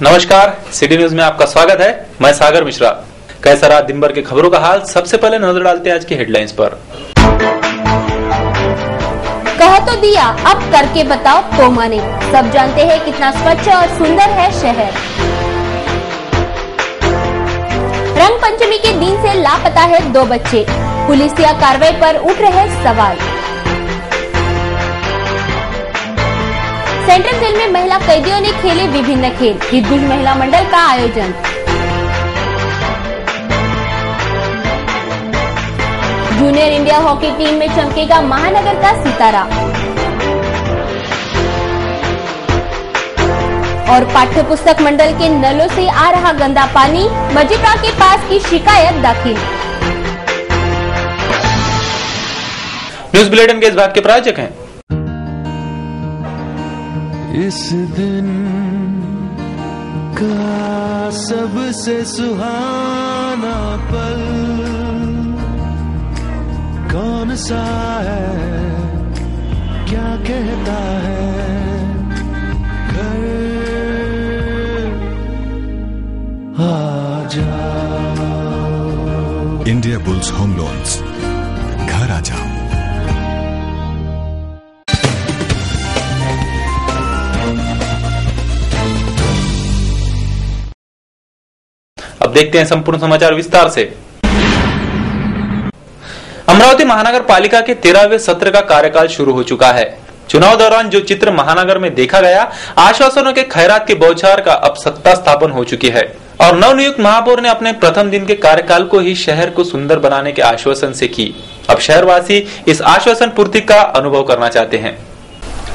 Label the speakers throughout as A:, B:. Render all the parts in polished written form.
A: नमस्कार, city news में आपका स्वागत है। मैं सागर मिश्रा। कैसा रहा दिन भर के खबरों का हाल, सबसे पहले नजर डालते हैं आज की हेडलाइंस पर।
B: कह तो दिया, अब करके बताओ तो माने। सब जानते हैं कितना स्वच्छ और सुंदर है शहर। रंग पंचमी के दिन से लापता है 2 बच्चे। पुलिसिया कार्रवाई पर उठ रहे सवाल। सेंट्रल जेल में महिला कैदियों ने खेले विभिन्न खेल। हितगुज महिला मंडल का आयोजन। जूनियर इंडिया हॉकी टीम में चमकेगा महानगर का सितारा। और पाठ्य पुस्तक मंडल के नलों से आ रहा गंदा पानी, मजिस्ट्रा के पास की शिकायत दाखिल।
A: न्यूज बुलेटिन के इस भाग के प्रायोजक हैं
C: इस दिन का सबसे सुहाना पल कौन सा है, क्या कहता है घर आ जाओ।
D: इंडिया बुल्स होम लोन्स, घर आ जाओ।
A: अब देखते हैं संपूर्ण समाचार विस्तार से। अमरावती महानगर पालिका के 13वें सत्र का कार्यकाल शुरू हो चुका है। चुनाव दौरान जो चित्र महानगर में देखा गया, आश्वासनों के खैरात की बौछार का अब सत्ता स्थापन हो चुकी है और नवनियुक्त महापौर ने अपने प्रथम दिन के कार्यकाल को ही शहर को सुंदर बनाने के आश्वासन से की। अब शहरवासी इस आश्वासन पूर्ति का अनुभव करना चाहते हैं।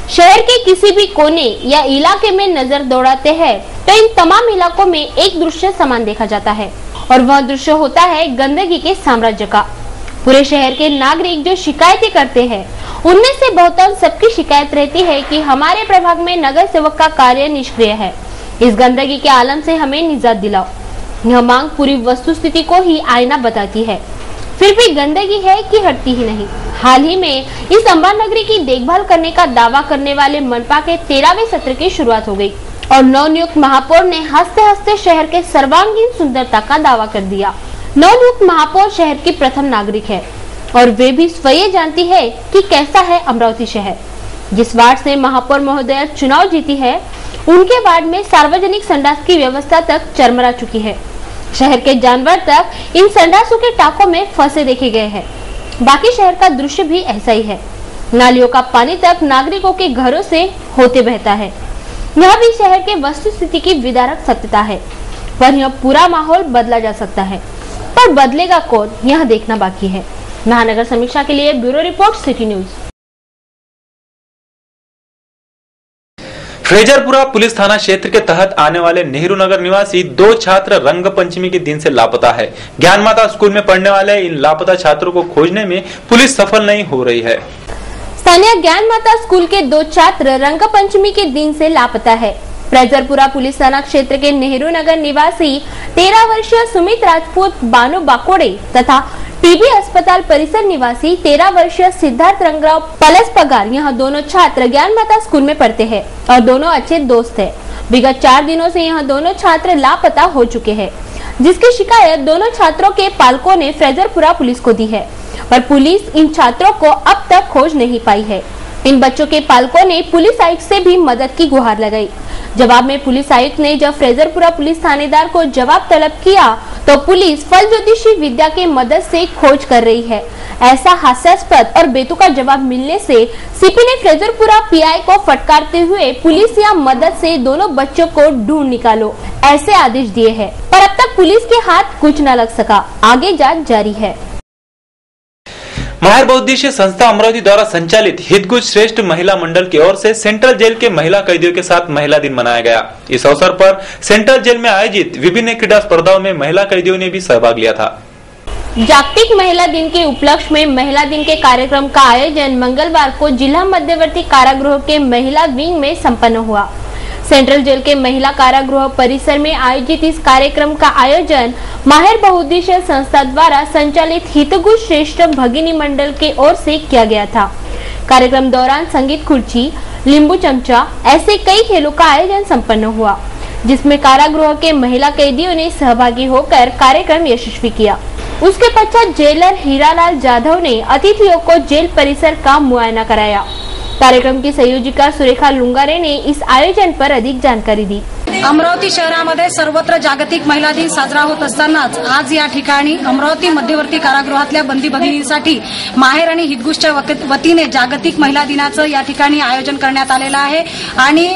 B: शहर के किसी भी कोने या इलाके में नजर दौड़ाते हैं तो इन तमाम इलाकों में एक दृश्य समान देखा जाता है और वह दृश्य होता है गंदगी के साम्राज्य का। पूरे शहर के नागरिक जो शिकायतें करते हैं, उनमें से बहुतांश सबकी शिकायत रहती है कि हमारे प्रभाग में नगर सेवक का कार्य निष्क्रिय है। इस गंदगी के आलम से हमें निजात दिलाओ। यह मांग पूरी वस्तुस्थिति को ही आईना बताती है। फिर भी गंदगी है कि हटती ही नहीं। हाल ही में इस अंबा नगरी की देखभाल करने का दावा करने वाले मनपा के 13वें सत्र की शुरुआत हो गई और नवनियुक्त महापौर ने हंसते हंसते शहर के सर्वांगीण सुंदरता का दावा कर दिया। नवनियुक्त महापौर शहर की प्रथम नागरिक है और वे भी स्वयं जानती है कि कैसा है अमरावती शहर। जिस वार्ड से महापौर महोदया चुनाव जीती है, उनके वार्ड में सार्वजनिक संडास की व्यवस्था तक चरमरा चुकी है। शहर के जानवर तक इन संडासों के टाकों में फंसे देखे गए हैं। बाकी शहर का दृश्य भी ऐसा ही है। नालियों का पानी तक नागरिकों के घरों से होते बहता है। यह भी शहर के वस्तुस्थिति की विदारक सत्यता है, पर यह पूरा माहौल बदला जा सकता है, पर बदलेगा कौन, यह देखना बाकी है। महानगर समीक्षा के लिए bureau report, city news.
A: Fraserpura police थाना क्षेत्र के तहत आने वाले नेहरू नगर निवासी 2 छात्र रंग पंचमी के दिन से लापता है। ज्ञान माता स्कूल में पढ़ने वाले इन लापता छात्रों को खोजने में पुलिस सफल नहीं हो रही है।
B: स्थानीय ज्ञान माता स्कूल के 2 छात्र रंग पंचमी के दिन से लापता है। फ्रेजरपुरा पुलिस थाना क्षेत्र के नेहरू नगर निवासी 13 वर्षीय सुमित राजपूत बानो बाकोड़े तथा टीबी अस्पताल परिसर निवासी 13 वर्षीय सिद्धार्थ रंगराव पलस पगार, यह दोनों छात्र ज्ञान माता स्कूल में पढ़ते हैं और दोनों अच्छे दोस्त हैं। विगत 4 दिनों से यह दोनों छात्र लापता हो चुके हैं, जिसकी शिकायत दोनों छात्रों के पालकों ने फ्रेजरपुरा पुलिस को दी है, पर पुलिस इन छात्रों को अब तक खोज नहीं पाई है। इन बच्चों के पालकों ने पुलिस आयुक्त से भी मदद की गुहार लगाई। जवाब में पुलिस आयुक्त ने जब फ्रेजरपुरा पुलिस थानेदार को जवाब तलब किया तो पुलिस फल ज्योतिषी विद्या के मदद से खोज कर रही है। ऐसा हास्यास्पद और बेतुका जवाब मिलने से सीपी ने फ्रेजरपुरा पीआई को फटकारते हुए पुलिस या मदद से दोनों बच्चों को ढूंढ निकालो ऐसे आदेश दिए हैं, पर अब तक पुलिस के हाथ कुछ न लग सका। आगे जांच जारी है।
A: माहिर बहुउद्देशीय संस्था अमरावती द्वारा संचालित हितगुज श्रेष्ठ महिला मंडल की ओर से सेंट्रल जेल के महिला कैदियों के साथ महिला दिन मनाया गया। इस अवसर पर सेंट्रल जेल में आयोजित विभिन्न क्रीड़ा स्पर्धाओं में महिला कैदियों ने भी सहभाग लिया था।
B: जागतिक महिला दिन के उपलक्ष्य में महिला दिन के कार्यक्रम का आयोजन मंगलवार को जिला मध्यवर्ती कारागृह के महिला विंग में संपन्न हुआ। सेंट्रल जेल के महिला कारागृह परिसर में आयोजित इस कार्यक्रम का आयोजन माहिर बहुउद्देशीय संस्था द्वारा संचालित हितगुज श्रेष्ठ भगिनी मंडल के ओर से किया गया था। कार्यक्रम दौरान संगीत खुर्ची, लींबू चमचा ऐसे कई खेलों का आयोजन संपन्न हुआ। जिसमें कारागृह के महिला कैदियों ने सहभागी होकर कार्यक्रम यशस्वी किया। उसके पश्चात जेलर हीरालाल जाधव ने अतिथियों को जेल परिसर का मुआयना कराया। कार्यक्रम की संयोजिका सुरेखा लुंगारे ने इस आयोजन पर अधिक जानकारी दी।
E: अमरावती शहरामध्ये सर्वत्र जागतिक महिला दिन साजरा होत असतानाच आज या ठिकाणी अमरावती मध्यवर्ती कारागृहातल्या बंदी भगिनींसाठी माहेर आणि हितगुजच्या वतीने जागतिक महिला दिनाचं या ठिकाणी आयोजन करण्यात आलेलं आहे आणि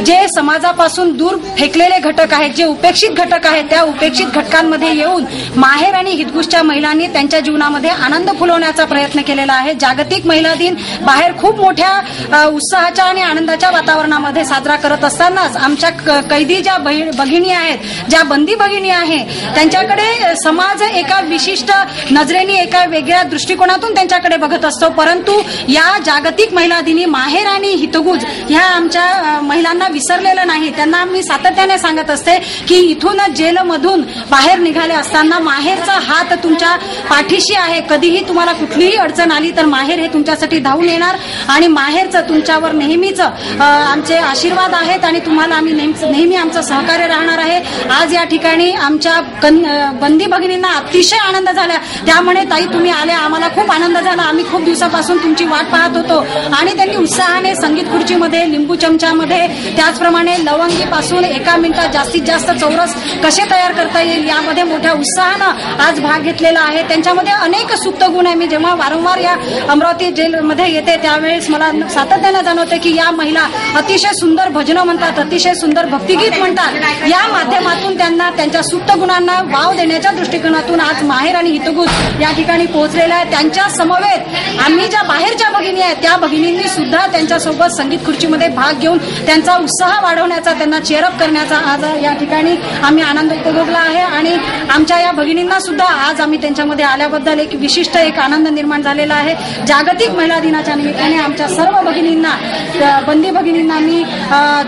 E: जे समाजापासून दूर फेकलेले घटक आहेत, जे उपेक्षित घटक आहेत, त्या उपेक्षित घटकांमध्ये येऊन माहेर आणि हितगुजच्या महिलांनी त्यांच्या जीवनामध्ये आनंद फुलवण्याचा प्रयत्न केलेला आहे। जागतिक महिला दिन बाहेर खूप मोठ्या उत्साहाच्या आणि आनंदाच्या वातावरणामध्ये साजरा करत असतानाच आमच्या कैदी ज्या भगिनी आहेत, ज्या बंदी भगिनी आहेत, त्यांच्याकडे समाज एका विशिष्ट नजरेने, एका वेगळ्या दृष्टिकोनातून त्यांच्याकडे बघत असतो। परंतु या जागतिक महिला दिनी माहेर आणि हितगुज ह्या आमच्या महिलांना विसरलेलं नाही। त्यांना मी सातत्याने सांगत असते की इथून जेलमधून बाहेर निघाले असताना माहेरचा हात तुमच्या पाठीशी आहे। कधीही तुम्हाला कुठलीही अडचण आली तर माहेर हे तुमच्यासाठी धावून येणार आणि माहेरचं तुमच्यावर नेहमीच आमचे आशीर्वाद आहेत आणि तुम्हाला आम्ही नेहमी आमचं सहकार्य राहणार आहे। आज या ठिकाणी आमच्या बंदी भगिनींना अतिशय आनंद झाला, त्यामुळे ताई तुम्ही आल्या, आम्हाला खूप आनंद झाला। आम्ही खूप दिवसापासून तुमची वाट पाहत होतो आणि त्यांनी उत्साहाने संगीत खुर्चीमध्ये, लिंबू चमच्यामध्ये, त्याचप्रमाणे लवंगीपासून एका मिनिटात जास्तीत जास्त चौरस कसे तयार करता येईल यामध्ये मोठ्या उत्साहानं आज भाग घेतलेला आहे। त्यांच्यामध्ये अनेक सुप्त गुण आहे। मी जेव्हा वारंवार या अमरावती जेलमध्ये येते त्यावेळेस मला सातत्याने जाणवते की या महिला अतिशय सुंदर भजनं म्हणतात, अतिशय सुंदर भक्तिगीत म्हणतात। या माध्यमातून त्यांना त्यांच्या सुप्त गुणांना वाव देण्याच्या दृष्टिकोनातून आज माहेर आणि हितगुज या ठिकाणी पोहोचलेल्या आहेत। त्यांच्या समवेत आम्ही ज्या बाहेरच्या भगिनी आहेत त्या भगिनींनी सुद्धा त्यांच्यासोबत संगीत खुर्चीमध्ये भाग घेऊन त्यांचा उत्साह वाढवण्याचा, त्यांना चेअरअप करण्याचा आज या ठिकाणी आम्ही आनंद उपभोगला आहे आणि आमच्या या भगिनींना सुद्धा आज आम्ही त्यांच्यामध्ये आल्याबद्दल एक विशिष्ट आनंद निर्माण झालेला आहे। जागतिक महिला दिनाच्या निमित्ताने आमच्या सर्व भगिनींना, बंदी भगिनींना मी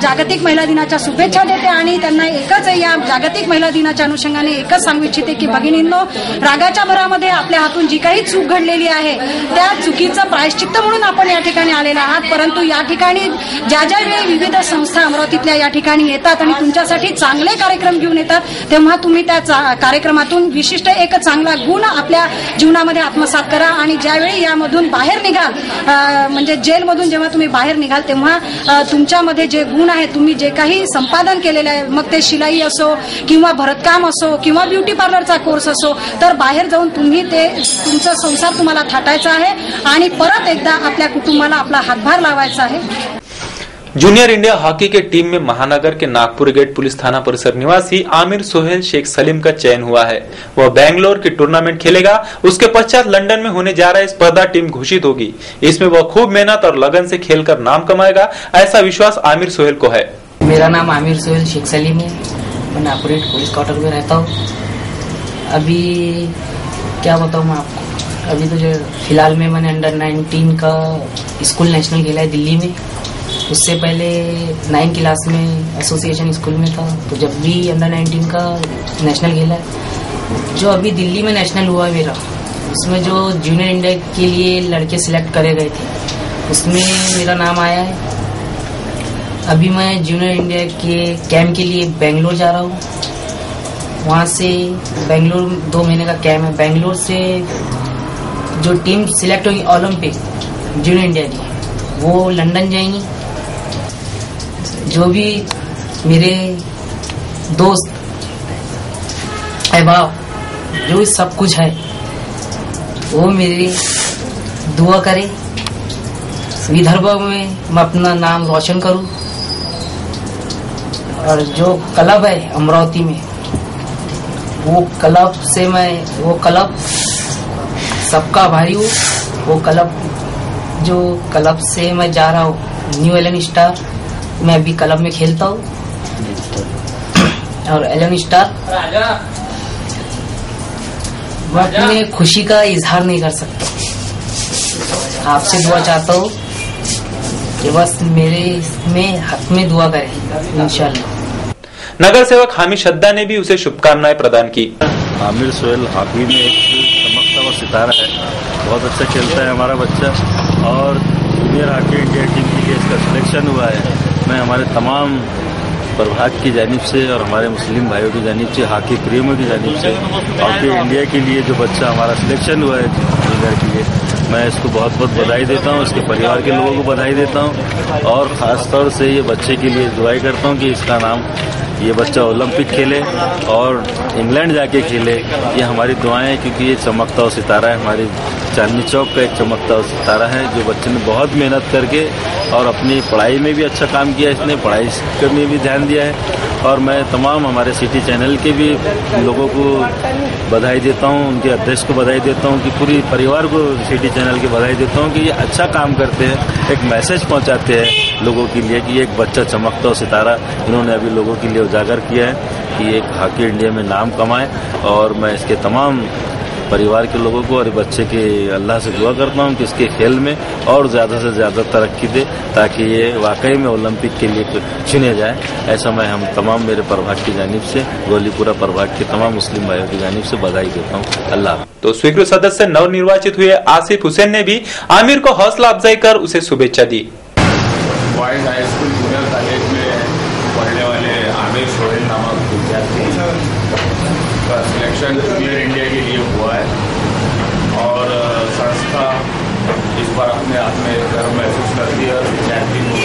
E: जागतिक महिला दिनाच्या शुभेच्छा देते आणि त्यांना एकच या जागतिक महिला दिनाच्या अनुषंगाने एकच सांगू इच्छिते की भगिनींनो, रागाच्या भरामध्ये आपल्या हातून जी काही चूक घडलेली आहे त्या चुकीचं प्रायश्चित्त म्हणून आपण या ठिकाणी आलेला आहात। परंतु या ठिकाणी ज्या वेळी विविध संस्था अमरावतीतल्या या ठिकाणी येतात आणि तुमच्यासाठी चांगले कार्यक्रम घेऊन येतात तेव्हा तुम्ही त्या कार्यक्रमातून विशिष्ट एक चांगला गुण आपल्या जीवनामध्ये आत्मसात करा आणि ज्यावेळी यामधून बाहेर निघाल, म्हणजे जेलमधून जेव्हा तुम्ही बाहेर निघाल तेव्हा तुमच्यामध्ये जे गुण आहेत, तुम्ही जे काही संपादन केलेलं आहे, मग ते शिलाई असो किंवा भरतकाम असो किंवा ब्युटी पार्लरचा कोर्स असो, तर बाहेर जाऊन तुम्ही ते तुमचा संसार तुम्हाला थाटायचा आहे आणि परत एकदा आपल्या कुटुंबाला आपला हातभार लावायचा आहे।
A: जूनियर इंडिया हॉकी के टीम में महानगर के नागपुर गेट पुलिस थाना परिसर निवासी आमिर सोहेल शेख सलीम का चयन हुआ है। वह बैंगलोर की टूर्नामेंट खेलेगा। उसके पश्चात लंदन में होने जा रहा स्पर्धा टीम घोषित होगी। इसमें वह खूब मेहनत और लगन से खेलकर नाम कमाएगा, ऐसा विश्वास आमिर सोहेल को है।
F: मेरा नाम आमिर सोहेल शेख सलीम है। मैं नागपुर पुलिस क्वार्टर में रहता हूँ। अभी क्या बताऊँ मैं आपको, अभी तो जो फिलहाल में मैंने अंडर 19 का स्कूल नेशनल खेला है दिल्ली में। उससे पहले 9 क्लास में एसोसिएशन स्कूल में था, तो जब भी अंडर 19 का नेशनल खेला है। जो अभी दिल्ली में नेशनल हुआ है मेरा, उसमें जो जूनियर इंडिया के लिए लड़के सिलेक्ट करे गए थे उसमें मेरा नाम आया है। अभी मैं जूनियर इंडिया के कैंप के लिए बेंगलोर जा रहा हूँ। वहाँ से बेंगलोर 2 महीने का कैंप है। बेंगलोर से जो टीम सिलेक्ट होगी ओलंपिक जूनियर इंडिया की, वो लंदन जाएंगी। जो भी मेरे दोस्त अहबाब, जो सब कुछ है, वो मेरी दुआ करे, विदर्भ में मैं अपना नाम रोशन करूं और जो क्लब है अमरावती में, वो क्लब से मैं, वो क्लब सबका भारी हूँ। वो क्लब, जो क्लब से मैं जा रहा हूँ न्यू एलन स्टार, मैं अभी क्लब में खेलता हूँ। और एलन स्टार, मैं अपने खुशी का इजहार नहीं कर सकता। आपसे दुआ चाहता हूँ कि बस मेरे में हक में दुआ करें इंशाल्लाह।
A: नगर सेवक हामिद शद्दा ने भी उसे शुभकामनाएं प्रदान की।
G: आमिर सोहेल हॉकी में एक चमकता हुआ सितारा है, बहुत अच्छा खेलता है हमारा बच्चा और जूनियर हॉकी इंडिया टीम के लिए इसका सिलेक्शन हुआ है। मैं हमारे तमाम प्रभाग की जानिब से और हमारे मुस्लिम भाइयों की जानिब से, हॉकी प्रेमियों की जानिब से, हॉकी इंडिया के लिए जो बच्चा हमारा सिलेक्शन हुआ है इंडिया के लिए, मैं इसको बहुत बहुत बधाई देता हूँ। इसके परिवार के लोगों को बधाई देता हूँ और ख़ास तौर से ये बच्चे के लिए दुआ करता हूँ कि इसका नाम, ये बच्चा ओलंपिक खेले और इंग्लैंड जाके खेले। ये हमारी दुआएं हैं, क्योंकि ये चमकता हुआ सितारा है, हमारी चांदनी चौक का एक चमकता हुआ सितारा है, जो बच्चे ने बहुत मेहनत करके और अपनी पढ़ाई में भी अच्छा काम किया, इसने पढ़ाई में भी ध्यान दिया है। और मैं तमाम हमारे सिटी चैनल के भी लोगों को बधाई देता हूँ, उनके अध्यक्ष को बधाई देता हूँ, कि पूरी परिवार को सिटी चैनल की बधाई देता हूँ कि ये अच्छा काम करते हैं, एक मैसेज पहुँचाते हैं लोगों के लिए कि एक बच्चा चमकता हुआ सितारा इन्होंने अभी लोगों के लिए उजागर किया है कि एक हॉकी इंडिया में नाम कमाए। और मैं इसके तमाम परिवार के लोगों को और बच्चे के अल्लाह से दुआ करता हूँ कि इसके खेल में और ज़्यादा से ज़्यादा तरक्की दे, ताकि ये वाकई में ओलंपिक के लिए चुने जाए। ऐसा मैं हम तमाम मेरे प्रभाग की जानिब से, गोलीपुरा प्रभाग के तमाम मुस्लिम भाइयों की जानिब से बधाई देता हूँ। अल्लाह।
A: तो स्वीकृत सदस्य नवनिर्वाचित हुए आसिफ हुसैन ने भी आमिर को हौसला अफजाई कर उसे शुभेच्छा दी।
H: Boys high school junior college में पढ़ने वाले आमिर सोहेल नामक विद्यार्थी का सिलेक्शन जूनियर इंडिया के लिए हुआ है और संस्था इस बार अपने आप में गर्व महसूस करती है और विद्यार्थी को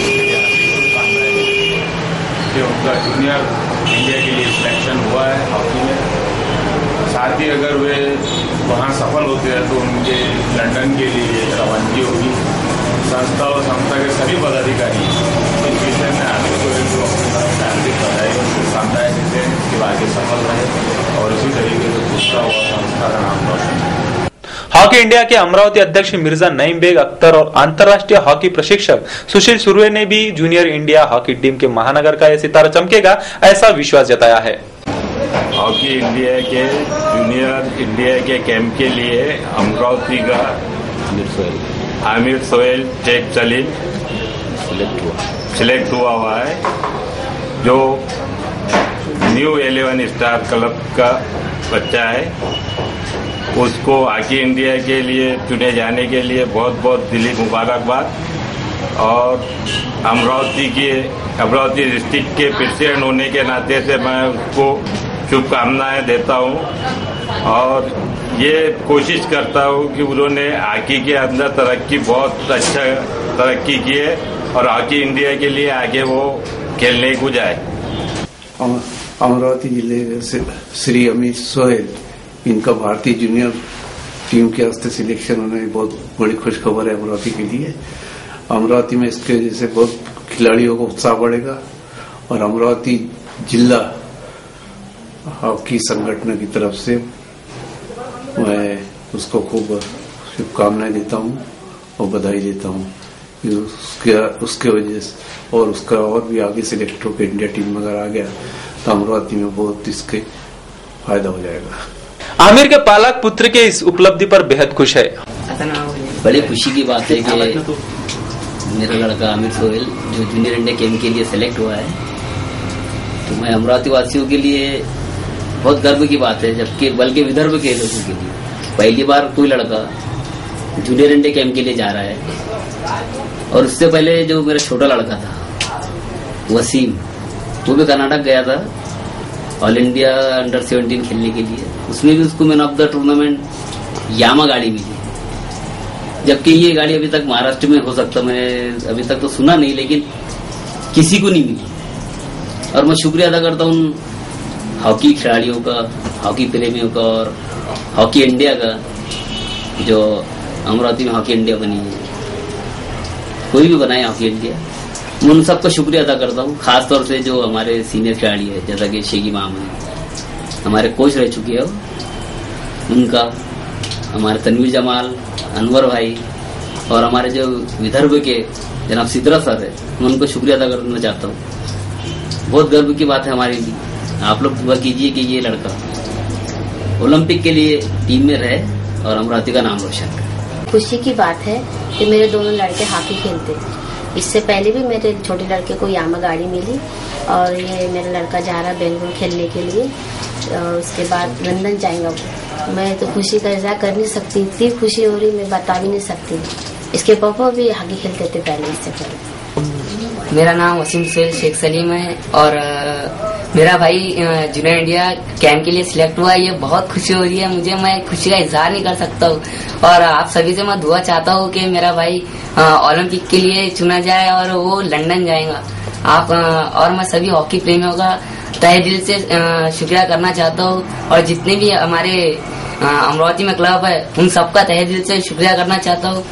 H: कि उनका जूनियर इंडिया के लिए सिलेक्शन हुआ है हॉकी में। साथ ही अगर वे वहाँ सफल होते हैं तो उनके लंदन के लिए रवानगी होगी। संस्था और संस्था के सभी पदाधिकारी इस विषय में आगे को अपनी तरफ से हार्दिक बधाई और शुभकामनाएं देते हैं कि आगे सफल रहे और इसी तरीके से दूसरा हुआ संस्था का नाम रोशन।
A: हॉकी इंडिया के अमरावती अध्यक्ष मिर्जा नईम बेग अख्तर और अंतर्राष्ट्रीय हॉकी प्रशिक्षक सुशील सुरवे ने भी जूनियर इंडिया हॉकी टीम के महानगर का यह सितारा चमकेगा ऐसा विश्वास जताया है।
H: हॉकी इंडिया के जूनियर इंडिया के कैंप के लिए अमरावती का आमिर सोहेल शेख सलीम सिलेक्ट हुआ है, जो न्यू 11 स्टार क्लब का बच्चा है। उसको हॉकी इंडिया के लिए चुने जाने के लिए बहुत बहुत दिली मुबारकबाद। और अमरावती डिस्ट्रिक्ट के प्रेसिडेंट होने के नाते से मैं उसको शुभकामनाएं देता हूं और ये कोशिश करता हूं कि उन्होंने हॉकी के अंदर तरक्की बहुत अच्छा तरक्की की है और हॉकी इंडिया के लिए आगे वो खेलने को जाए।
I: अमरावती जिले से श्री अमित सोहेल, इनका भारतीय जूनियर टीम के वास्ते सिलेक्शन होने की बहुत बड़ी खुशखबर है अमरावती के लिए। अमरावती में इसके वजह से बहुत खिलाड़ियों को उत्साह बढ़ेगा और अमरावती जिला हॉकी संगठन की तरफ से मैं उसको खूब शुभकामनाएं देता हूं और बधाई देता हूं कि उसके वजह से और उसका और भी आगे सिलेक्ट होकर इंडिया टीम में अगर आ गया तो अमरावती में बहुत इसके फायदा हो जाएगा।
A: आमिर के पालक पुत्र के इस उपलब्धि पर बेहद खुश है।
J: बड़ी खुशी की बात है कि मेरा लड़का आमिर सोहेल जो जूनियर इंडिया गेम के लिए सिलेक्ट हुआ है, तो मैं अमरावती वासियों के लिए बहुत गर्व की बात है, जबकि बल्कि विदर्भ के लोगों के लिए पहली बार कोई लड़का जूनियर इंडिया गेम के लिए जा रहा है। और उससे पहले जो मेरा छोटा लड़का था वसीम, वो भी कर्नाटक गया था ऑल इंडिया अंडर 17 खेलने के लिए, उसमें भी उसको मैन ऑफ द टूर्नामेंट यामा गाड़ी मिली। जबकि ये गाड़ी अभी तक महाराष्ट्र में हो सकता, मैं अभी तक तो सुना नहीं, लेकिन किसी को नहीं मिली। और मैं शुक्रिया अदा करता हूँ हॉकी खिलाड़ियों का, हॉकी प्रेमियों का और हॉकी इंडिया का, जो अमरावती में हॉकी इंडिया बनी है। कोई भी बनाए हॉकी इंडिया, मैं उन सबका शुक्रिया अदा करता हूँ। खास तौर से जो हमारे सीनियर खिलाड़ी है, जैसा कि शेगी मामूद हमारे कोच रह चुके हैं, उनका, हमारे तनवीर जमाल, अनवर भाई और हमारे जो विदर्भ के जनाब सिद्रा सर है, मैं उनको शुक्रिया अदा करना चाहता हूँ। बहुत गर्व की बात है हमारे लिए। आप लोग दुआ कीजिए कि ये लड़का ओलंपिक के लिए टीम में रहे और अमरावती का नाम रोशन करे।
K: खुशी की बात है कि मेरे दोनों लड़के हॉकी खेलते हैं। इससे पहले भी मेरे छोटे लड़के को यामा गाड़ी मिली और ये मेरा लड़का जा रहा बेंगलुरु खेलने के लिए और उसके बाद लंदन जाएगा वो। मैं तो खुशी का इज़हार कर नहीं सकती, इतनी खुशी हो रही मैं बता भी नहीं सकती। इसके पापा भी हॉकी खेलते थे पहले, इससे पहले।
F: मेरा नाम वसीम सोहेल शेख सलीम है और मेरा भाई जूनियर इंडिया कैंप के लिए सिलेक्ट हुआ है। ये बहुत खुशी हो रही है मुझे, मैं खुशी का इजहार नहीं कर सकता हूँ। और आप सभी से मैं दुआ चाहता हूँ कि मेरा भाई ओलंपिक के लिए चुना जाए और वो लंदन जाएगा। आप और मैं सभी हॉकी प्रेमियों का तहे दिल से शुक्रिया करना चाहता हूँ और जितने भी हमारे अमरावती में क्लब है उन सबका तहे दिल से शुक्रिया करना चाहता हूँ।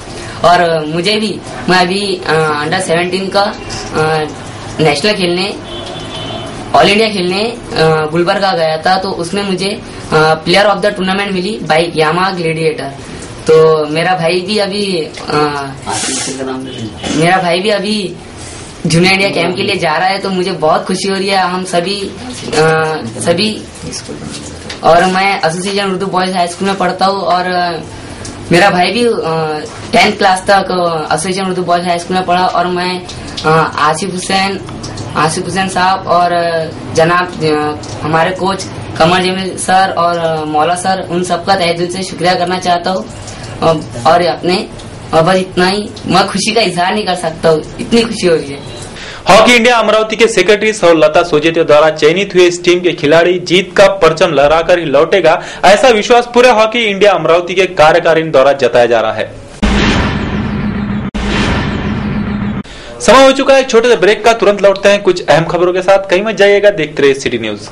F: और मुझे भी, मैं अभी अंडर 17 का नेशनल खेलने, ऑल इंडिया खेलने गुलबर्गा गया था, तो उसमें मुझे प्लेयर ऑफ द टूर्नामेंट मिली बाइक यामाहा ग्लेडिएटर। तो मेरा भाई भी अभी जूनियर इंडिया कैंप के लिए जा रहा है, तो मुझे बहुत खुशी हो रही है। हम सभी और मैं association Urdu boys high school में पढ़ता हूँ और मेरा भाई भी 10th क्लास तक association Urdu boys high school में पढ़ा और मैं आसिफ हुसैन साहब और जनाब हमारे कोच कमर जमील सर और मौला सर, उन सबका तहे दिल से शुक्रिया करना चाहता हूँ। और बस इतना ही, मैं खुशी का इजहार नहीं कर सकता हूँ, इतनी खुशी हो रही है।
A: हॉकी इंडिया अमरावती के सेक्रेटरी सौ लता सोजेते द्वारा चयनित हुए इस टीम के खिलाड़ी जीत का परचम लहराकर ही लौटेगा, ऐसा विश्वास पूरे हॉकी इंडिया अमरावती के कार्यकारिणी द्वारा जताया जा रहा है। समय हो चुका है छोटे से ब्रेक का, तुरंत लौटते हैं कुछ अहम खबरों के साथ। कहीं मत जाइएगा, देखते रहिए city news.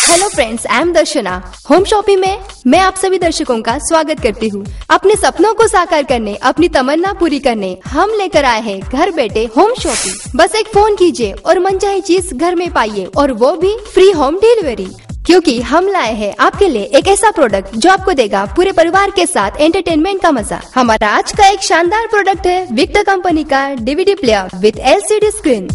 L: Hello friends, I am Darshana. Home shopping में मैं आप सभी दर्शकों का स्वागत करती हूँ। अपने सपनों को साकार करने, अपनी तमन्ना पूरी करने हम लेकर आए हैं घर बैठे होम शॉपिंग। बस एक फोन कीजिए और मनचाही चीज घर में पाइए, और वो भी फ्री होम डिलीवरी। क्योंकि हम लाए हैं आपके लिए एक ऐसा प्रोडक्ट जो आपको देगा पूरे परिवार के साथ एंटरटेनमेंट का मजा। हमारा आज का एक शानदार प्रोडक्ट है विक्टर कंपनी का DVD player with LCD screen.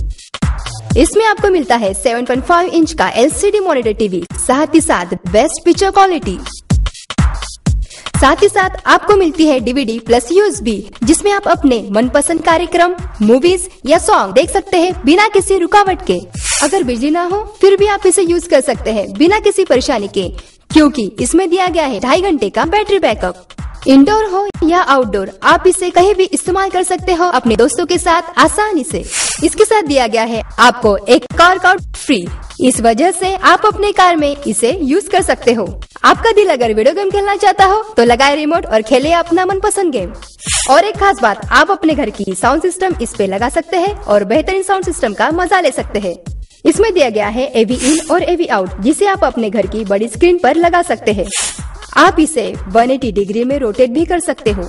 L: इसमें आपको मिलता है 7.5 इंच का LCD मॉनिटर टीवी, साथ ही साथ बेस्ट पिक्चर क्वालिटी। साथ ही साथ आपको मिलती है DVD प्लस USB, जिसमें आप अपने मनपसंद कार्यक्रम, मूवीज या सॉन्ग देख सकते हैं बिना किसी रुकावट के। अगर बिजली ना हो फिर भी आप इसे यूज कर सकते हैं बिना किसी परेशानी के, क्योंकि इसमें दिया गया है 2.5 घंटे का बैटरी बैकअप। इंडोर हो या आउटडोर, आप इसे कहीं भी इस्तेमाल कर सकते हो अपने दोस्तों के साथ आसानी से। इसके साथ दिया गया है आपको एक कार कार्ड फ्री, इस वजह से आप अपने कार में इसे यूज कर सकते हो। आपका दिल अगर वीडियो गेम खेलना चाहता हो तो लगाए रिमोट और खेले अपना मनपसंद गेम। और एक खास बात, आप अपने घर की साउंड सिस्टम इस पे लगा सकते हैं और बेहतरीन साउंड सिस्टम का मजा ले सकते हैं। इसमें दिया गया है AV इन और AV आउट, जिसे आप अपने घर की बड़ी स्क्रीन पर लगा सकते हैं। आप इसे 180 डिग्री में रोटेट भी कर सकते हो।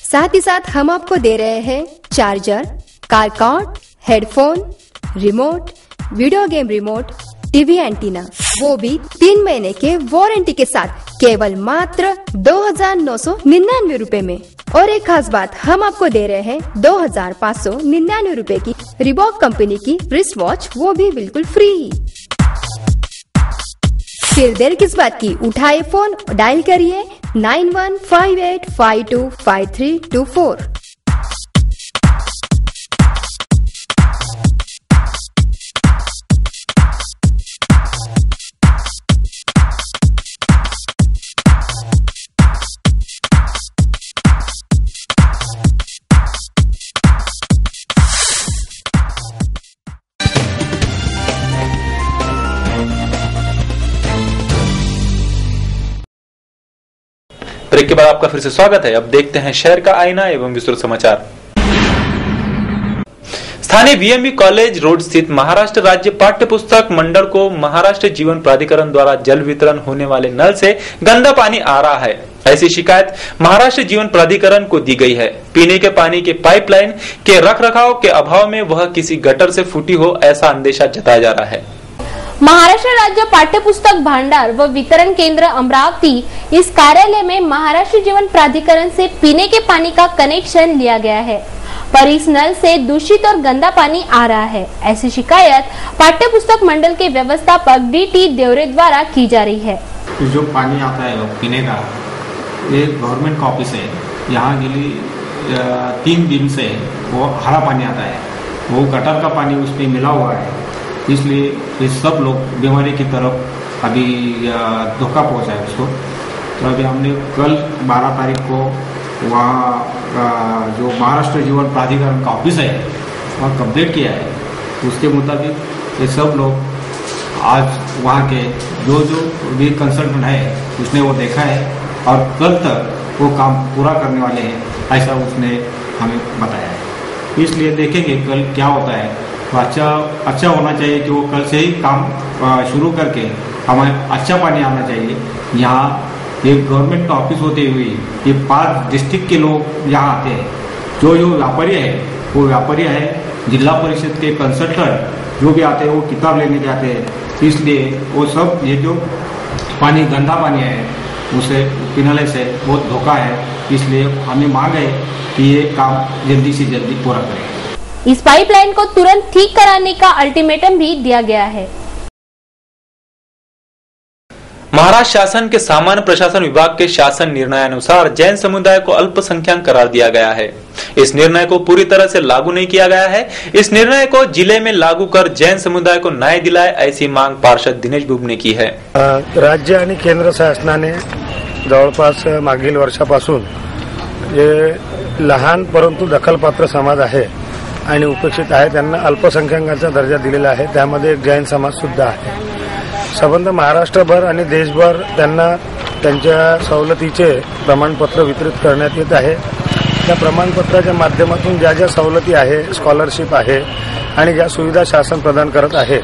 L: साथ ही साथ हम आपको दे रहे हैं charger, car card, headphone, remote, video game remote, TV antenna, वो भी 3 महीने के वारंटी के साथ केवल मात्र 2,999 रूपए में। और एक खास बात, हम आपको दे रहे हैं 2,599 रूपए की रिबॉक कंपनी की रिस्ट वॉच, वो भी बिल्कुल फ्री। फिर देर किस बात की, उठाए फोन, डायल करिए 9158525324।
A: ब्रेक के बाद आपका फिर से स्वागत है। अब देखते हैं शहर का आईना एवं विस्तृत समाचार। स्थानीय VMB कॉलेज रोड स्थित महाराष्ट्र राज्य पाठ्य पुस्तक मंडल को महाराष्ट्र जीवन प्राधिकरण द्वारा जल वितरण होने वाले नल से गंदा पानी आ रहा है, ऐसी शिकायत महाराष्ट्र जीवन प्राधिकरण को दी गई है। पीने के पानी के पाइपलाइन के रखरखाव के अभाव में वह किसी गटर से फूटी हो, ऐसा अंदेशा जताया जा रहा है।
B: महाराष्ट्र राज्य पाठ्य पुस्तक भंडार व वितरण केंद्र अमरावती इस कार्यालय में महाराष्ट्र जीवन प्राधिकरण से पीने के पानी का कनेक्शन लिया गया है, पर इस नल से दूषित और गंदा पानी आ रहा है, ऐसी शिकायत पाठ्य पुस्तक मंडल के व्यवस्थापक DT देवरे द्वारा की जा रही है।
M: जो पानी आता है पीने का, ये गवर्नमेंट का ऑफिस है, यहाँ के लिए 3 दिन से वो हरा पानी आता है, वो गटर का पानी उसमें मिला हुआ है। इसलिए ये सब लोग बीमारी की तरफ अभी धोखा पहुंचा है उसको। तो अभी हमने कल 12 तारीख को वहाँ जो महाराष्ट्र जीवन प्राधिकरण का ऑफिस है वहाँ कंप्लीट किया है। उसके मुताबिक ये सब लोग आज वहाँ के जो भी कंसल्टेंट है उसने वो देखा है और कल तक वो काम पूरा करने वाले हैं, ऐसा उसने हमें बताया है। इसलिए देखेंगे कल क्या होता है। तो अच्छा होना चाहिए कि वो कल से ही काम शुरू करके हमें अच्छा पानी आना चाहिए। यहाँ एक गवर्नमेंट का ऑफिस होते हुए ये 5 डिस्ट्रिक्ट के लोग यहाँ आते हैं। जो व्यापारी है वो व्यापारी है, जिला परिषद के कंसल्टेंट जो भी आते हैं वो किताब लेने जाते हैं। इसलिए वो सब ये जो पानी गंदा पानी है उसे पीने से बहुत धोखा है। इसलिए हमें मांग है कि ये काम जल्दी से जल्दी पूरा करें।
B: इस पाइपलाइन को तुरंत ठीक कराने का अल्टीमेटम भी दिया गया है।
A: महाराष्ट्र शासन के सामान्य प्रशासन विभाग के शासन निर्णयानुसार जैन समुदाय को अल्पसंख्यक करार दिया गया है। इस निर्णय को पूरी तरह से लागू नहीं किया गया है। इस निर्णय को जिले में लागू कर जैन समुदाय को न्याय दिलाए, ऐसी मांग पार्षद दिनेश बुब ने की है।
N: राज्य आणि केंद्र शासनाने जवळपास मागील वर्षापासून जे लहान परंतु दखलपात्र समाज आहे आणि उपेक्षित आहे त्यांना अल्पसंख्याकांचा दर्जा दिलेला आहे। त्यामध्ये एक जैन समाज सुद्धा आहे। संबंध महाराष्ट्रभर आणि देशभर त्यांना त्यांच्या सवलतीचे प्रमाणपत्र वितरित करण्यात येत आहे। त्या प्रमाणपत्राच्या माध्यमातून ज्या ज्या सवलती आहे, स्कॉलरशिप आहे आणि ज्या सुविधा शासन प्रदान करत आहे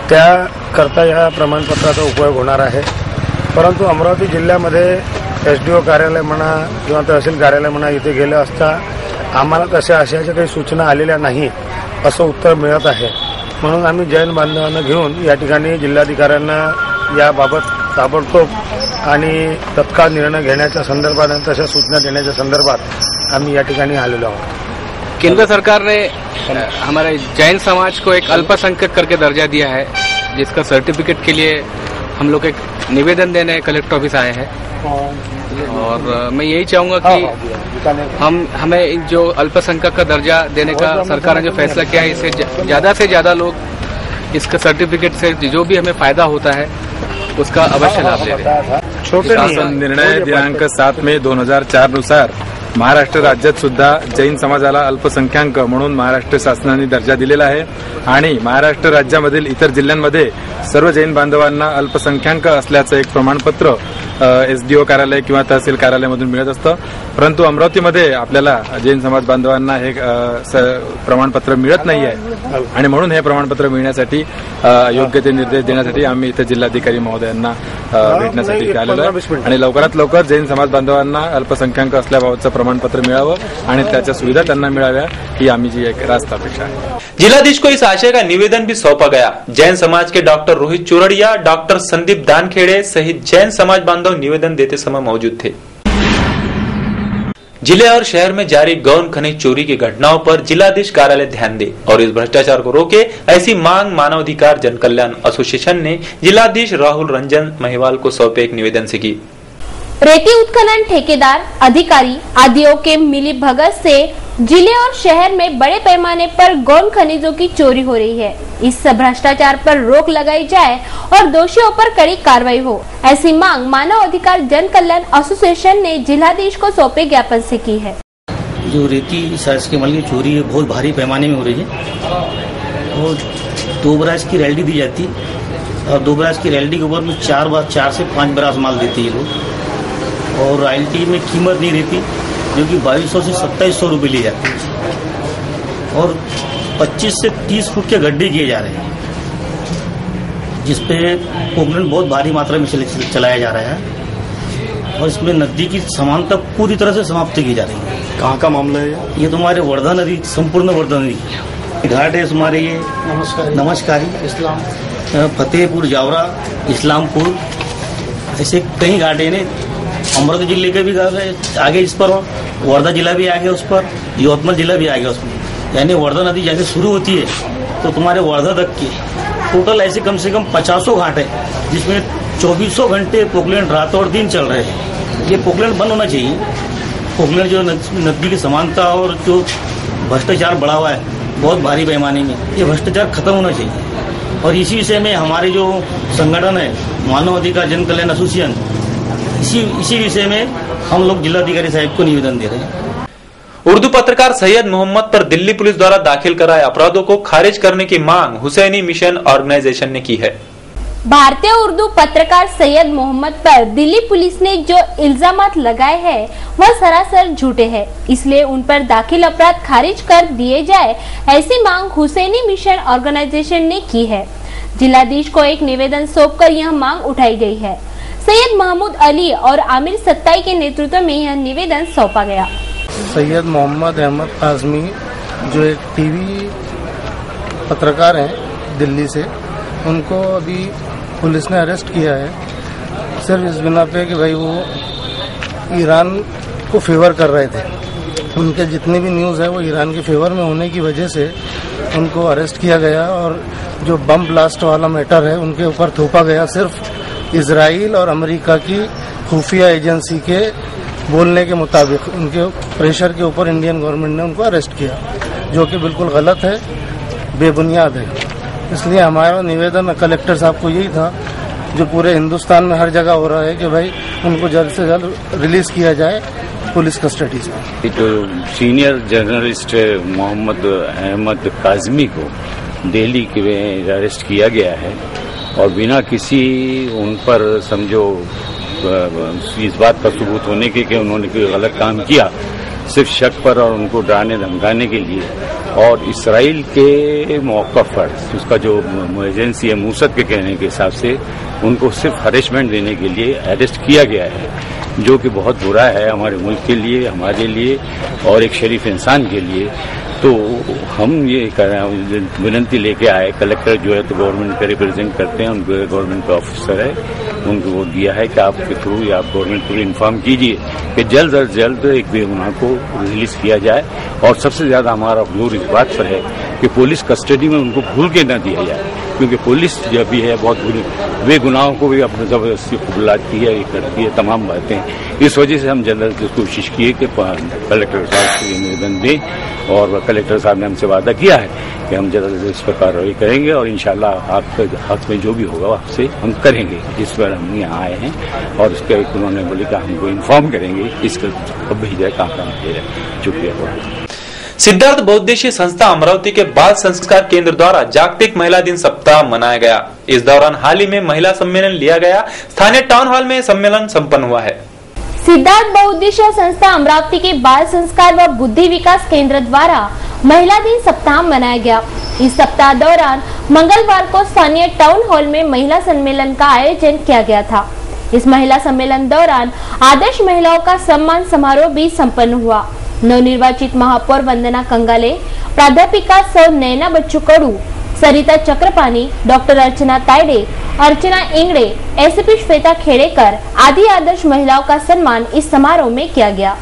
N: त्याकरता या प्रमाणपत्राचा उपयोग होणार आहे। परंतु अमरावती जिल्ह्यामध्ये एसडीओ कार्यालय म्हणा किंवा तहसील कार्यालय म्हणा इथे गेले असता आम्हाला तशा आशयाच्या काही सूचना आलेल्या नाही असं उत्तर मिळत आहे। म्हणून आम्ही जैन बांधवांना घेऊन या ठिकाणी जिल्हाधिकाऱ्यांना याबाबत ताबडतोब आणि तत्काळ निर्णय घेण्याच्या संदर्भात आणि तशा सूचना देण्याच्या संदर्भात आम्ही या ठिकाणी आलेलो आहोत।
O: केंद्र सरकार ने हमारे जैन समाज को एक अल्पसंख्यक करके दर्जा दिया है, जिसका सर्टिफिकेट के लिए हम लोग एक निवेदन देने कलेक्टर ऑफिस आए हैं। और मैं यही चाहूंगा कि हमें जो अल्पसंख्यक का दर्जा देने का सरकार ने जो फैसला किया है, इससे ज्यादा से ज्यादा लोग इसका सर्टिफिकेट से जो भी हमें फायदा होता है उसका अवश्य लाभ ले रहे।
P: शासन निर्णय दिनांक 7 मे 2004 नुसार महाराष्ट्र राज्यात सुद्धा जैन समाजाला अल्पसंख्याक म्हणून महाराष्ट्र शासनाने दर्जा दिलेला आहे आणि महाराष्ट्र राज्यामधील इतर जिल्ह्यांमध्ये सर्व जैन बांधवांना अल्पसंख्याक असल्याचं एक प्रमाणपत्र एसडीओ कार्यालय किंवा तहसील कार्यालयामधून मिळत असतं। परंतु अमरावतीमध्ये आपल्याला जैन समाज बांधवांना हे प्रमाणपत्र मिळत नाही आहे आणि म्हणून हे प्रमाणपत्र मिळण्यासाठी योग्य ते निर्देश देण्यासाठी आम्ही इथे जिल्हाधिकारी महोदयांना भेटण्यासाठी आलेलो आहे आणि लवकरात लवकर जैन समाज बांधवांना अल्पसंख्याक असल्याबाबतचं प्रमाणपत्र मिळावं आणि त्याच्या सुविधा त्यांना मिळाव्या ही आम्ही जी एक रास्त अपेक्षा है।
A: जिलाधीश को इस आशय का निवेदन भी सौंपा गया। जैन समाज के डॉक्टर रोहित चुरड़िया, डॉक्टर संदीप दानखेड़े सहित जैन समाज बांधव निवेदन देते समय मौजूद थे। जिले और शहर में जारी गौण खनिज चोरी की घटनाओं पर जिलाधीश कार्यालय ध्यान दे और इस भ्रष्टाचार को रोके, ऐसी मांग मानवाधिकार जन कल्याण एसोसिएशन ने जिलाधीश राहुल रंजन महिवाल को सौंपे एक निवेदन से की।
B: रेती उत्खनन ठेकेदार, अधिकारी आदियों के मिलीभगत से जिले और शहर में बड़े पैमाने पर गौण खनिजों की चोरी हो रही है। इस भ्रष्टाचार पर रोक लगाई जाए और दोषियों पर कड़ी कार्रवाई हो, ऐसी मांग मानव अधिकार जन कल्याण एसोसिएशन ने जिलाधीश को सौंपे ज्ञापन से की है।
Q: जो रेती साइज के माल की चोरी है बहुत भारी पैमाने में हो रही है और 2 बराज की रैली दी जाती है और 2 बराज की रैली के ऊपर में 4 से 5 बराज माल देती है लोग और रॉयल्टी में कीमत नहीं रहती जो कि 2200 से 2700 रुपये ली जाती है और 25 से 30 फुट के गड्ढे किए जा रहे हैं जिसपे पोकलैंड बहुत भारी मात्रा में चलाया जा रहा है और इसमें नदी की समानता पूरी तरह से समाप्त की जा रही है।
N: कहाँ का मामला है
Q: ये तो हमारे वर्धा नदी, संपूर्ण वर्धा नदी घाट है हमारे ये नमस्कारी इस्लाम, फतेहपुर, जावरा, इस्लामपुर, ऐसे कई घाट है। अमरावती जिले के भी आगे इस पर, वर्धा जिला भी आ गया उस पर, यवतमाल जिला भी आ गया उसमें। यानी वर्धा नदी जैसे शुरू होती है तो तुम्हारे वर्धा तक की टोटल ऐसे कम से कम 50 घाट है जिसमें 24 घंटे पोकलैंड रात और दिन चल रहे हैं। ये पोकलैंड बंद होना चाहिए। पोकलैंड जो नदी की समानता और जो भ्रष्टाचार बढ़ा हुआ है बहुत भारी पैमाने में, ये भ्रष्टाचार खत्म होना चाहिए। और इसी विषय में हमारे जो संगठन है मानव अधिकार जन कल्याण एसोसिएशन, इसी विषय में हम लोग जिलाधिकारी साहब को निवेदन दे रहे हैं।
A: उर्दू पत्रकार सैयद मोहम्मद पर दिल्ली पुलिस द्वारा दाखिल कराए अपराधों को खारिज करने की मांग हुसैनी मिशन ऑर्गेनाइजेशन ने की है।
B: भारतीय उर्दू पत्रकार सैयद मोहम्मद पर दिल्ली पुलिस ने जो इल्जामात लगाए हैं वह सरासर झूठे हैं, इसलिए उन पर दाखिल अपराध खारिज कर दिए जाए, ऐसी मांग हुसैनी मिशन ऑर्गेनाइजेशन ने की है। जिलाधीश को एक निवेदन सौंपकर यह मांग उठाई गई है। सैयद महमूद अली और आमिर सत्ताई के नेतृत्व में यह निवेदन सौंपा गया।
N: सैयद मोहम्मद अहमद काजमी जो एक टीवी पत्रकार हैं दिल्ली से, उनको अभी पुलिस ने अरेस्ट किया है सिर्फ इस बिना पे कि भाई वो ईरान को फेवर कर रहे थे। उनके जितनी भी न्यूज़ है वो ईरान के फेवर में होने की वजह से उनको अरेस्ट किया गया और जो बम ब्लास्ट वाला मैटर है उनके ऊपर थोपा गया सिर्फ इजराइल और अमेरिका की खुफिया एजेंसी के बोलने के मुताबिक। उनके प्रेशर के ऊपर इंडियन गवर्नमेंट ने उनको अरेस्ट किया, जो कि बिल्कुल गलत है, बेबुनियाद है। इसलिए हमारा निवेदन कलेक्टर साहब को यही था, जो पूरे हिंदुस्तान में हर जगह हो रहा है, कि भाई उनको जल्द से जल्द रिलीज किया जाए पुलिस कस्टडी से।
R: तो सीनियर जर्नलिस्ट मोहम्मद अहमद काजमी को दिल्ली के में अरेस्ट किया गया है और बिना किसी उन पर समझो इस बात का सबूत होने के कि उन्होंने कोई गलत काम किया, सिर्फ शक पर और उनको डराने धमकाने के लिए और इसराइल के मौक़िफ़ पर उसका जो एजेंसी है मूसद के कहने के हिसाब से उनको सिर्फ हरेसमेंट देने के लिए अरेस्ट किया गया है, जो कि बहुत बुरा है हमारे मुल्क के लिए, हमारे लिए और एक शरीफ इंसान के लिए। तो हम ये विनती लेके आए, कलेक्टर जो है तो गवर्नमेंट का रिप्रेजेंट करते हैं, उनको गवर्नमेंट का ऑफिसर है, उनको वो दिया है कि आपके थ्रू या आप गवर्नमेंट को इन्फॉर्म कीजिए कि जल्द अज जल्द एक बेगुनाह को रिलीज किया जाए। और सबसे ज्यादा हमारा जोर इस बात पर है कि पुलिस कस्टडी में उनको भूल के न दिया जाए, क्योंकि पुलिस जब भी है बहुत बेगुनाहों को भी अपने जबरदस्ती बुलाती है, ये करती है तमाम बातें। इस वजह से हम जल्द कोशिश किए कि कलेक्टर साहब से निवेदन दें और कलेक्टर साहब ने हमसे वादा किया है कि हम जल्द इस पर कार्रवाई करेंगे और इंशाल्लाह आपके हाथ में जो भी होगा आपसे हम करेंगे। इस पर हम यहाँ आए हैं और उसके उन्होंने बोले कि हमको इन्फॉर्म करेंगे, इसका कब भेजा कहाँ कहाँ भेजा। शुक्रिया।
A: सिद्धार्थ बहुउद्देशीय संस्था अमरावती के बाल संस्कार केंद्र द्वारा जागतिक महिला दिन सप्ताह मनाया गया। इस दौरान हाल ही में महिला सम्मेलन लिया गया। स्थानीय टाउन हॉल में सम्मेलन संपन्न हुआ है।
B: सिद्धार्थ बहुउद्देशीय संस्था अमरावती के बाल संस्कार व बुद्धि विकास केंद्र द्वारा महिला दिन सप्ताह मनाया गया। इस सप्ताह दौरान मंगलवार को स्थानीय टाउन हॉल में महिला सम्मेलन का आयोजन किया गया था। इस महिला सम्मेलन दौरान आदर्श महिलाओं का सम्मान समारोह भी संपन्न हुआ। नवनिर्वाचित महापौर वंदना कंगाले, प्राध्यापिका सौ नैना बच्चू कडू, सरिता चक्रपाणी, डॉक्टर अर्चना तायडे, अर्चना इंगड़े, एसपी श्वेता खेड़ेकर आदि आदर्श महिलाओं का सम्मान इस समारोह में किया गया।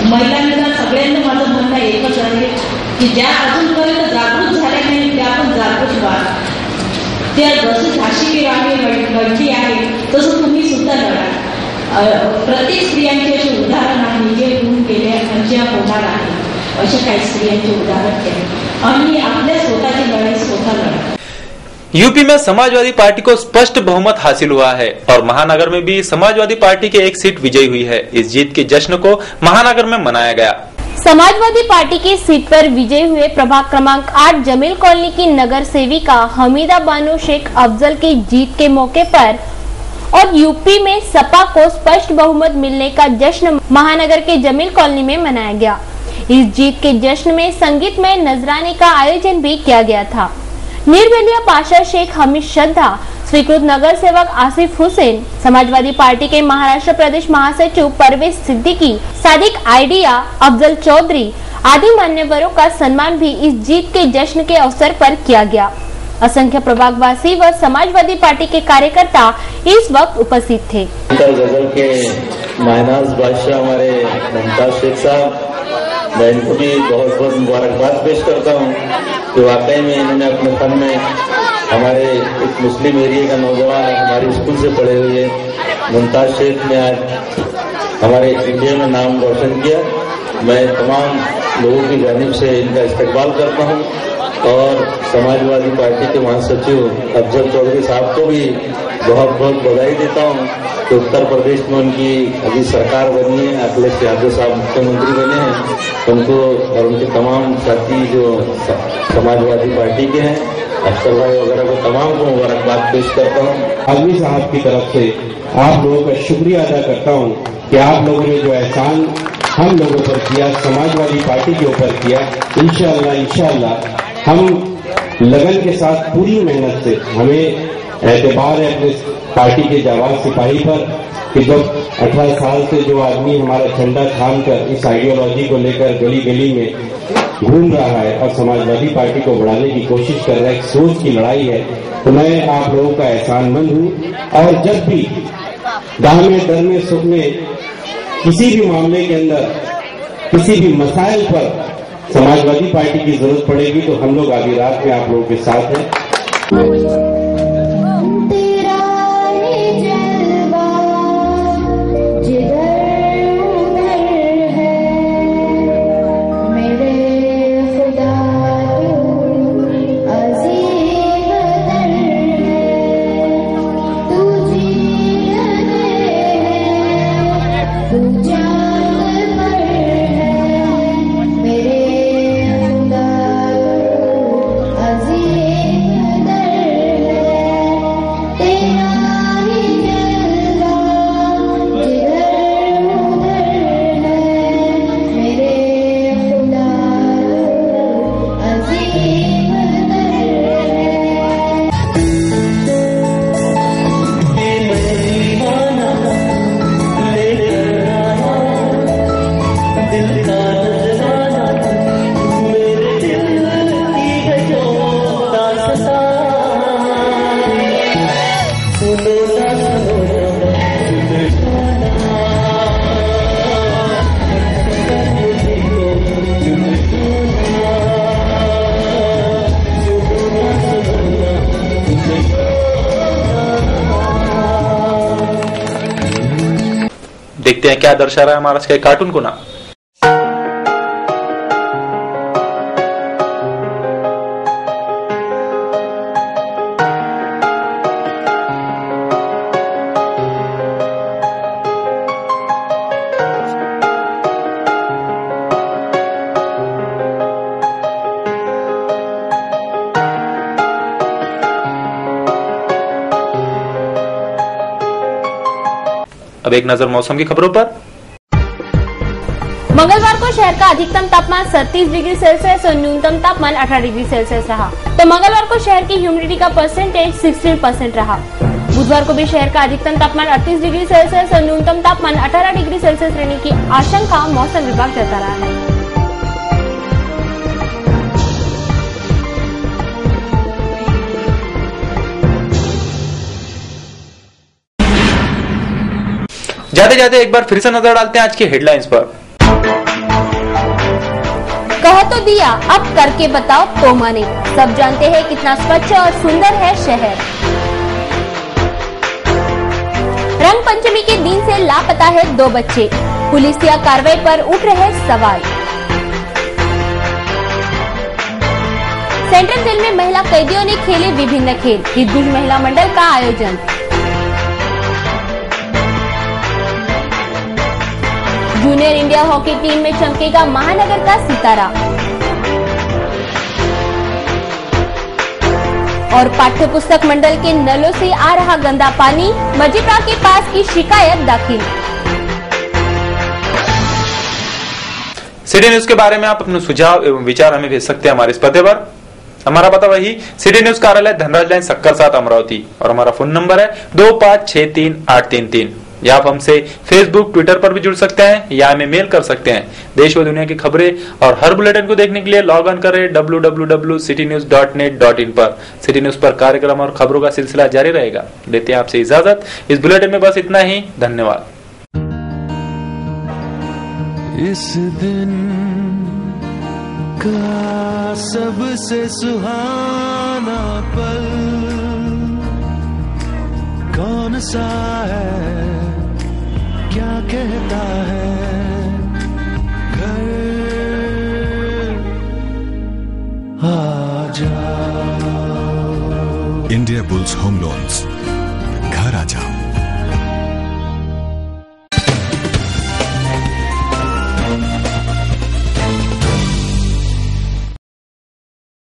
S: महिलांना सगळ्यांना माझं म्हणणं एकच आहे की ज्या अजूनपर्यंत जागृत झाल्या नाही त्या पण जागृत व्हा। त्या जसं झाशी की राणी लढली आहे तसं तुम्ही सुद्धा लढा। प्रत्येक स्त्रियांचे असे उदाहरण आहे जे होऊन गेले म्हणजे होणार आहे, असे काही स्त्रियांचे उदाहरण केले आणि आपल्या स्वतःची लढाई स्वतः लढा।
A: यूपी में समाजवादी पार्टी को स्पष्ट बहुमत हासिल हुआ है और महानगर में भी समाजवादी पार्टी की एक सीट विजयी हुई है। इस जीत के जश्न को महानगर में मनाया गया।
B: समाजवादी पार्टी की सीट पर विजयी हुए प्रभाग क्रमांक 8 जमील कॉलोनी की नगर सेविका हमीदा बानो शेख अफजल की जीत के मौके पर और यूपी में सपा को स्पष्ट बहुमत मिलने का जश्न महानगर के जमील कॉलोनी में मनाया गया। इस जीत के जश्न में संगीतमय नजराने का आयोजन भी किया गया था। निर्दलीय पाशा शेख हमीद श्रद्धा, स्वीकृत नगर सेवक आसिफ हुसैन, समाजवादी पार्टी के महाराष्ट्र प्रदेश महासचिव परवेज सिद्दीकी, सादिक आइडिया, अफजल चौधरी आदि मान्यवरों का सम्मान भी इस जीत के जश्न के अवसर पर किया गया। असंख्य प्रभागवासी व समाजवादी पार्टी के कार्यकर्ता इस वक्त उपस्थित थे।
T: गजल के मायनाज बादशाह हमारे मुमताज शेख साहब, मैं इनको भी बहुत बहुत मुबारकबाद पेश करता हूँ कि वाकई में इन्होंने अपने फन में हमारे एक मुस्लिम एरिया का नौजवान है, हमारे स्कूल से पढ़े हुए मुमताज शेख ने आज हमारे इंडिया में नाम रोशन किया। मैं तमाम लोगों की जानिब से इनका इस्तकबाल करता हूं और समाजवादी पार्टी के महासचिव अफजल चौधरी साहब को भी बहुत बहुत बधाई देता हूं कि उत्तर प्रदेश में उनकी अभी सरकार बनी है, अखिलेश यादव साहब मुख्यमंत्री बने हैं। उनको और उनके तमाम साथी जो समाजवादी पार्टी के हैं, अफसर भाई वगैरह को तमाम को मुबारकबाद पेश करता हूँ।
U: आदमी साहब की तरफ से आप लोगों का शुक्रिया अदा करता हूँ कि आप लोगों ने जो एहसान हम लोगों पर किया, समाजवादी पार्टी के ऊपर किया। इंशाअल्लाह हम लगन के साथ पूरी मेहनत से, हमें एतबार है अपने पार्टी के जाबाज सिपाही पर कि जब 18 साल से जो आदमी हमारा झंडा थाम कर इस आइडियोलॉजी को लेकर गली गली में घूम रहा है और समाजवादी पार्टी को बढ़ाने की कोशिश कर रहा है, एक सोच की लड़ाई है, तो मैं आप लोगों का एहसानमंद हूँ। और जब भी दाम में दर में सुख में किसी भी मामले के अंदर किसी भी मसाइल पर समाजवादी पार्टी की जरूरत पड़ेगी तो हम लोग आधी रात में आप लोगों के साथ हैं।
A: देखते हैं क्या दर्शा रहा है हमारा इसका कार्टून को ना। अब एक नजर मौसम की खबरों पर।
B: मंगलवार को शहर का अधिकतम तापमान 37 डिग्री सेल्सियस और न्यूनतम तापमान 18 डिग्री सेल्सियस रहा। तो मंगलवार को शहर की ह्यूमिडिटी का परसेंटेज 16% रहा। बुधवार को भी शहर का अधिकतम तापमान 38 डिग्री सेल्सियस और न्यूनतम तापमान 18 डिग्री सेल्सियस रहने की आशंका मौसम विभाग जता रहा है।
A: जाते जाते एक बार फिर से नजर डालते हैं आज की हेडलाइंस पर।
B: कह तो दिया, अब करके बताओ तो माने। सब जानते हैं कितना स्वच्छ और सुंदर है शहर। रंग पंचमी के दिन से लापता है 2 बच्चे। पुलिसिया कार्रवाई पर उठ रहे सवाल। सेंट्रल जेल में महिला कैदियों ने खेले विभिन्न खेल। हितगुज महिला मंडल का आयोजन। जूनियर इंडिया हॉकी टीम में चमकेगा महानगर का सितारा। और पाठ्य पुस्तक मंडल के नलों से आ रहा गंदा पानी, मजिस्ट्रेट के पास की शिकायत दाखिल।
A: सिटी न्यूज के बारे में आप अपने सुझाव एवं विचार हमें भेज सकते हैं हमारे इस पते पर। हमारा पता वही सिटी न्यूज कार्यालय धनराज लाइन सक्कर 7 अमरावती और हमारा फोन नंबर है 25633833। या आप हमसे फेसबुक ट्विटर पर भी जुड़ सकते हैं या हमें मेल कर सकते हैं। देश व दुनिया की खबरें और हर बुलेटिन को देखने के लिए लॉग ऑन करें www.citynews.net.in पर। सिटी न्यूज पर कार्यक्रम और खबरों का सिलसिला जारी रहेगा। लेते हैं आपसे इजाजत। इस बुलेटिन में बस इतना ही। धन्यवाद।
C: इस दिन का सबसे सुहाना पल सा है, क्या कहता है घर आ जाओ।
D: India bulls home loans,